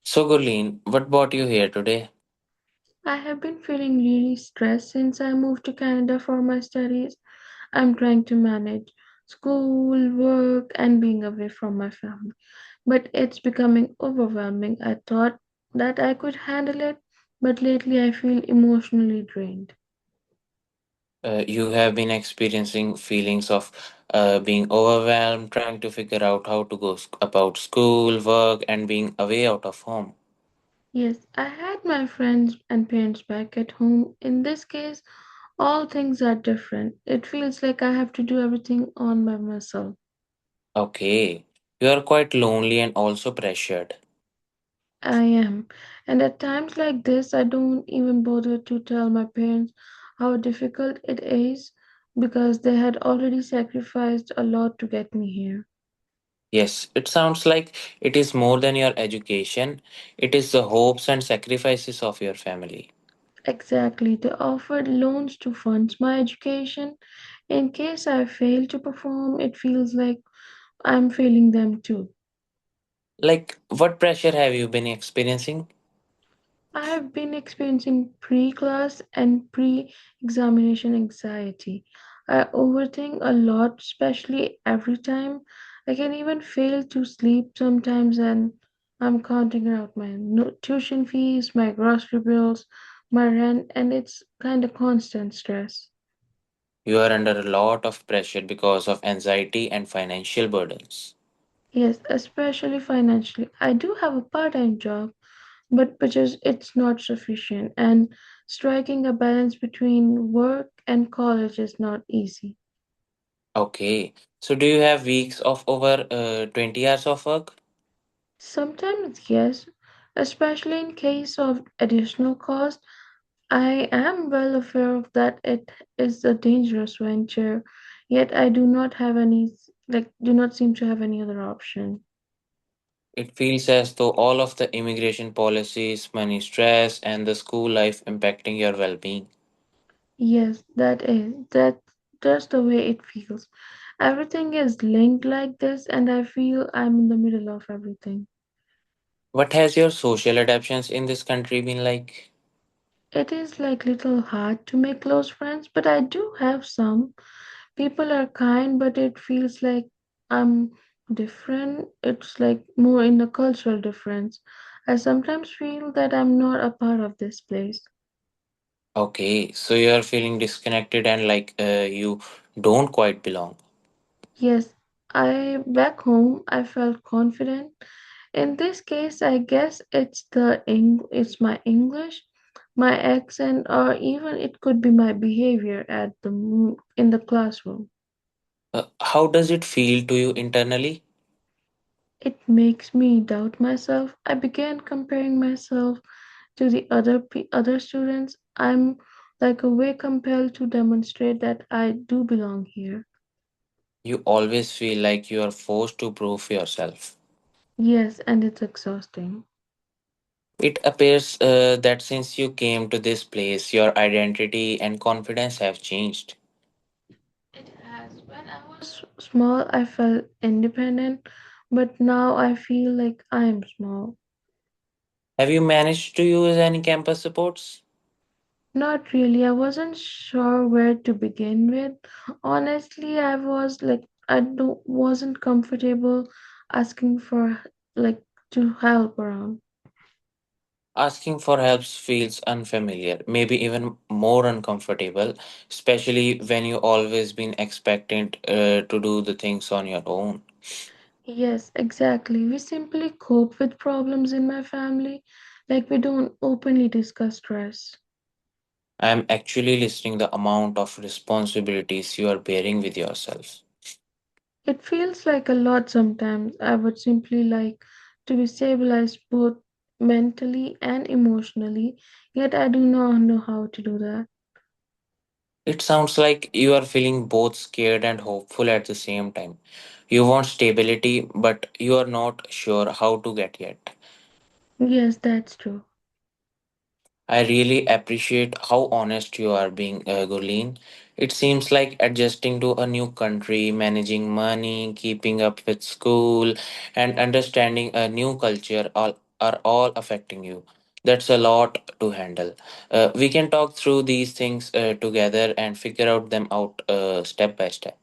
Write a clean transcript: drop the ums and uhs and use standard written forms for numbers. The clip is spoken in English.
So, Gurleen, what brought you here today? I have been feeling really stressed since I moved to Canada for my studies. I'm trying to manage school, work, and being away from my family. But it's becoming overwhelming. I thought that I could handle it, but lately I feel emotionally drained. You have been experiencing feelings of being overwhelmed, trying to figure out how to go about school, work, and being away out of home. Yes, I had my friends and parents back at home. In this case, all things are different. It feels like I have to do everything on by myself. Okay, you are quite lonely and also pressured. I am. And at times like this, I don't even bother to tell my parents how difficult it is because they had already sacrificed a lot to get me here. Yes, it sounds like it is more than your education, it is the hopes and sacrifices of your family. Exactly. They offered loans to fund my education. In case I fail to perform, it feels like I'm failing them too. Like, what pressure have you been experiencing? I have been experiencing pre class and pre examination anxiety. I overthink a lot, especially every time. I can even fail to sleep sometimes, and I'm counting out my tuition fees, my grocery bills, my rent, and it's kind of constant stress. You are under a lot of pressure because of anxiety and financial burdens. Yes, especially financially. I do have a part time job, but because it's not sufficient, and striking a balance between work and college is not easy. Okay. So do you have weeks of over 20 hours of work? Sometimes, yes, especially in case of additional cost. I am well aware of that it is a dangerous venture, yet I do not have any, do not seem to have any other option. It feels as though all of the immigration policies, money stress, and the school life impacting your well being. Yes, that's the way it feels. Everything is linked like this, and I feel I'm in the middle of everything. What has your social adaptations in this country been like? It is like little hard to make close friends, but I do have some. People are kind, but it feels like I'm different. It's like more in the cultural difference. I sometimes feel that I'm not a part of this place. Okay, so you are feeling disconnected and like you don't quite belong. Yes, I back home I felt confident. In this case, I guess it's my English, my accent, or even it could be my behavior in the classroom. How does it feel to you internally? It makes me doubt myself. I began comparing myself to the other students. I'm like a way compelled to demonstrate that I do belong here. You always feel like you are forced to prove yourself. Yes, and it's exhausting. It appears that since you came to this place, your identity and confidence have changed. It has. When I was small, I felt independent, but now I feel like I am small. Have you managed to use any campus supports? Not really. I wasn't sure where to begin with. Honestly, wasn't comfortable asking for like to help around. Asking for help feels unfamiliar, maybe even more uncomfortable, especially when you always been expected to do the things on your own. Yes, exactly. We simply cope with problems in my family, like we don't openly discuss stress. I am actually listening the amount of responsibilities you are bearing with yourself. It feels like a lot sometimes. I would simply like to be stabilized both mentally and emotionally, yet I do not know how to do that. It sounds like you are feeling both scared and hopeful at the same time. You want stability, but you are not sure how to get yet. Yes, that's true. I really appreciate how honest you are being, Gurleen. It seems like adjusting to a new country, managing money, keeping up with school, and understanding a new culture are all affecting you. That's a lot to handle. We can talk through these things together and figure out them out step by step.